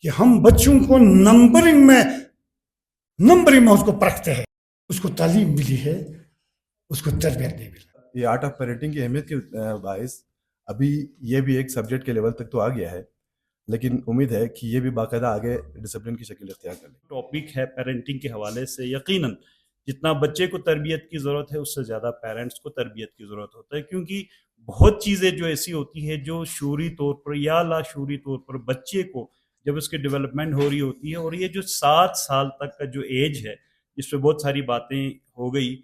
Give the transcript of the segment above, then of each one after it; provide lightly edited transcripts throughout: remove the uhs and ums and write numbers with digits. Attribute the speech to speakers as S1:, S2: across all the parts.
S1: کہ ہم بچوں کو نمبرنگ میں اس کو پرکھتے ہیں، اس کو تعلیم ملی ہے، اس کو تربیت نہیں ملا۔
S2: یہ آرٹ آف پیرنٹنگ کی اہمیت کے باعث ابھی یہ بھی ایک سبجیکٹ کے لیول تک تو آ گیا ہے، لیکن امید ہے کہ یہ بھی باقاعدہ آگے ڈسپلن کی شکل اختیار کر لے۔
S3: ٹاپک ہے پیرنٹنگ کے حوالے سے، یقیناً جتنا بچے کو تربیت کی ضرورت ہے اس سے زیادہ پیرنٹس کو تربیت کی ضرورت ہوتا ہے، کیونکہ بہت چیزیں جو ایسی ہوتی ہے جو شعوری طور پر یا لاشعوری طور پر بچے کو جب اس کی ڈیولپمنٹ ہو رہی ہوتی ہے، اور یہ جو 7 سال تک کا جو ایج ہے جس پہ بہت ساری باتیں ہو گئی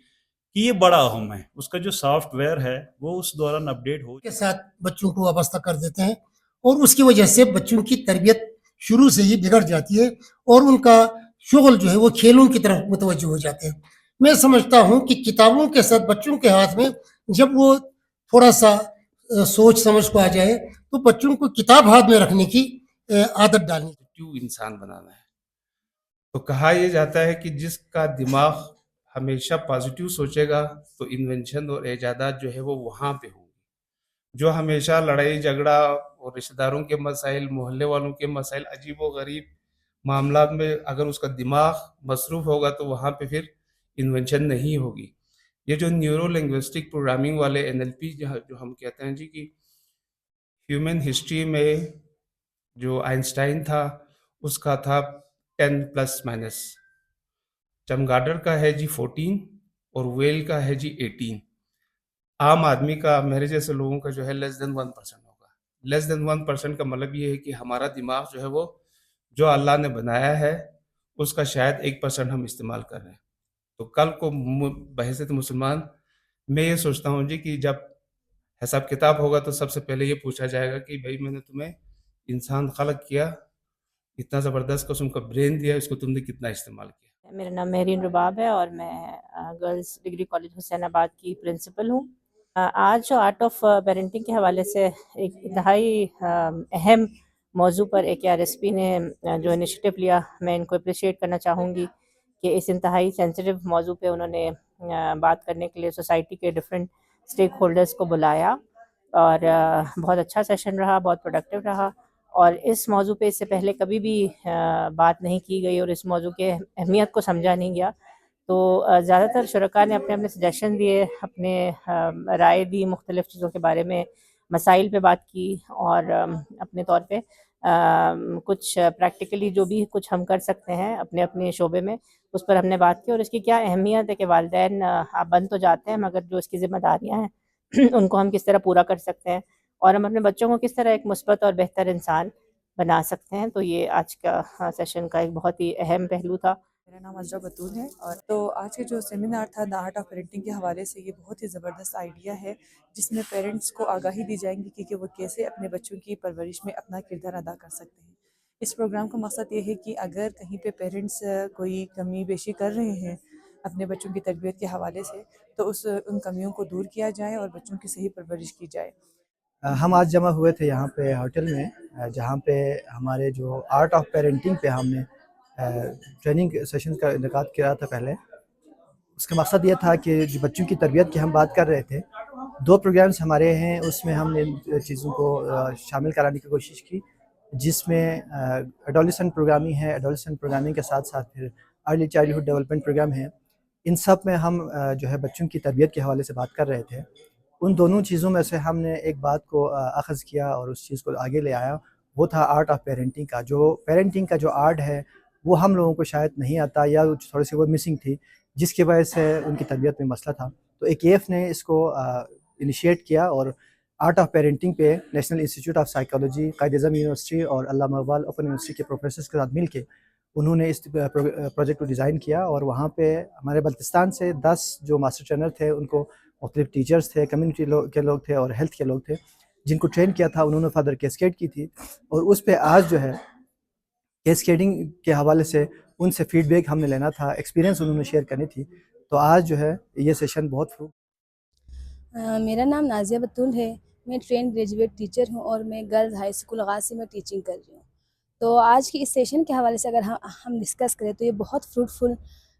S3: کہ یہ بڑا اہم ہے، اس کا جو سافٹ ویئر ہے وہ اس دوران اپڈیٹ ہو
S1: کے ساتھ بچوں کو وابستہ کر دیتے ہیں، اور اس کی وجہ سے بچوں کی تربیت شروع سے ہی بگڑ جاتی ہے، اور ان کا شغل جو ہے وہ کھیلوں کی طرف متوجہ ہو جاتے ہیں۔ میں سمجھتا ہوں کہ کتابوں کے ساتھ بچوں کے ہاتھ میں جب وہ تھوڑا سا سوچ سمجھ کو آ جائے تو بچوں کو کتاب ہاتھ میں رکھنے کی عادت ڈالنی
S4: چاہیے، انسان بنانا ہے۔ تو کہا یہ جاتا ہے کہ جس کا دماغ ہمیشہ پازیٹیو سوچے گا تو انوینشن اور ایجادات جو ہے وہ وہاں پہ ہوں گی۔ جو ہمیشہ لڑائی جھگڑا اور رشتہ داروں کے مسائل، محلے والوں کے مسائل، عجیب و غریب معاملات میں اگر اس کا دماغ مصروف ہوگا تو وہاں پہ پھر انوینشن نہیں ہوگی۔ یہ جو نیورو لنگوسٹک پروگرامنگ والے NLP جو ہم کہتے ہیں جی، کہ ہیومن ہسٹری میں جو آئنسٹائن تھا اس کا تھا 10+-، چمگاڈر کا ہے جی 14، اور ویل کا ہے جی 18۔ عام آدمی کا، میرے جیسے لوگوں کا جو ہے <1% ہوگا۔ <1% کا مطلب یہ ہے کہ ہمارا دماغ جو ہے وہ جو اللہ نے بنایا ہے اس کا شاید 1% ہم استعمال کر رہے ہیں۔ تو کل کو بحیثیت مسلمان میں یہ سوچتا ہوں جی کہ جب حساب کتاب ہوگا تو سب سے پہلے یہ پوچھا جائے گا کہ بھائی میں نے تمہیں انسان خلق کیا، اتنا زبردست قسم کا برین دیا، اس کو تم نے کتنا استعمال کیا۔
S5: میرا نام مہرین رباب ہے اور میں گرلز ڈگری کالج حسین آباد کی پرنسپل ہوں۔ آج جو آرٹ آف پیرنٹنگ کے حوالے سے ایک انتہائی اہم موضوع پر AKRSP نے جو انیشیٹو لیا، میں ان کو اپریشیٹ کرنا چاہوں گی کہ اس انتہائی سینسیٹیو موضوع پہ انہوں نے بات کرنے کے لیے سوسائٹی کے ڈفرینٹ اسٹیک ہولڈرز کو بلایا، اور بہت اچھا سیشن رہا، بہت پروڈکٹیو رہا، اور اس موضوع پہ اس سے پہلے کبھی بھی بات نہیں کی گئی اور اس موضوع کے اہمیت کو سمجھا نہیں گیا۔ تو زیادہ تر شرکاء نے اپنے اپنے سجیشن دیے، اپنے رائے دی مختلف چیزوں کے بارے میں، مسائل پہ بات کی، اور اپنے طور پہ کچھ پریکٹیکلی جو بھی کچھ ہم کر سکتے ہیں اپنے اپنے شعبے میں اس پر ہم نے بات کی، اور اس کی کیا اہمیت ہے کہ والدین آپ بن تو جاتے ہیں مگر جو اس کی ذمہ داریاں ہیں ان کو ہم کس طرح پورا کر سکتے ہیں، اور ہم اپنے بچوں کو کس طرح ایک مثبت اور بہتر انسان بنا سکتے ہیں۔ تو یہ آج کا سیشن کا ایک بہت ہی اہم پہلو تھا۔
S6: میرا نام عذرا بطول ہے، اور تو آج کے جو سیمینار تھا دا آرٹ آف پیرنٹنگ کے حوالے سے یہ بہت ہی زبردست آئیڈیا ہے، جس میں پیرنٹس کو آگاہی دی جائیں گی کہ وہ کیسے اپنے بچوں کی پرورش میں اپنا کردار ادا کر سکتے ہیں۔ اس پروگرام کا مقصد یہ ہے کہ اگر کہیں پہ پیرنٹس کوئی کمی بیشی کر رہے ہیں اپنے بچوں کی تربیت کے حوالے سے تو ان کمیوں کو دور کیا جائے اور بچوں کی صحیح پرورش کی جائے۔
S7: ہم آج جمع ہوئے تھے یہاں پہ ہوٹل میں، جہاں پہ ہمارے جو آرٹ آف پیرنٹنگ پہ ہم نے ٹریننگ سیشنز کا انعقاد کیا تھا پہلے۔ اس کا مقصد یہ تھا کہ جو بچوں کی تربیت کی ہم بات کر رہے تھے، 2 پروگرامز ہمارے ہیں، اس میں ہم نے چیزوں کو شامل کرانے کی کوشش کی، جس میں ایڈولسنٹ پروگرامنگ ہے، ایڈولسنٹ پروگرامنگ کے ساتھ ساتھ پھر ارلی چائلڈہڈ ڈیولپمنٹ پروگرام ہے۔ ان سب میں ہم جو ہے بچوں کی تربیت کے حوالے سے بات کر رہے تھے۔ ان دونوں چیزوں میں سے ہم نے ایک بات کو اخذ کیا اور اس چیز کو آگے لے آیا، وہ تھا آرٹ آف پیرنٹنگ کا۔ جو پیرنٹنگ کا جو آرٹ ہے وہ ہم لوگوں کو شاید نہیں آتا، یا تھوڑی سی وہ مسنگ تھی، جس کی وجہ سے ان کی تربیت میں مسئلہ تھا۔ تو AKF نے اس کو انیشیٹ کیا، اور آرٹ آف پیرنٹنگ پہ national institute of psychology, Quaid Azam university اور علامہ اقبال اوپن یونیورسٹی کے پروفیسرز کے ساتھ مل کے انہوں نے اس پروجیکٹ کو ڈیزائن کیا، اور وہاں پہ ہمارے بلتستان سے 10 جو ماسٹر ٹرینر تھے، ان کو مختلف ٹیچرز تھے، کمیونٹی کے لوگ تھے اور ہیلتھ کے لوگ تھے، جن کو ٹرین کیا تھا، انہوں نے فردر کیسکیڈ کی تھی، اور اس پہ آج جو ہے کیسکیڈنگ کے حوالے سے ان سے فیڈ بیک ہم نے لینا تھا، ایکسپیرینس انہوں نے شیئر کرنی تھی۔ تو آج جو ہے یہ سیشن بہت
S8: میرا نام نازیہ بطول ہے، میں ٹرین گریجویٹ ٹیچر ہوں اور میں گرلز ہائی اسکول غازی میں ٹیچنگ کر رہی ہوں۔ تو آج کی اس سیشن کے حوالے سے اگر ہم ڈسکس کریں تو یہ بہت فروٹفل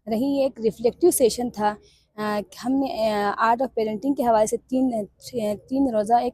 S8: رہی، یہ ایک ریفلیکٹیو سیشن تھا۔ ہم نے آرٹ آف پیرنٹنگ کے حوالے سے تین روزہ ایک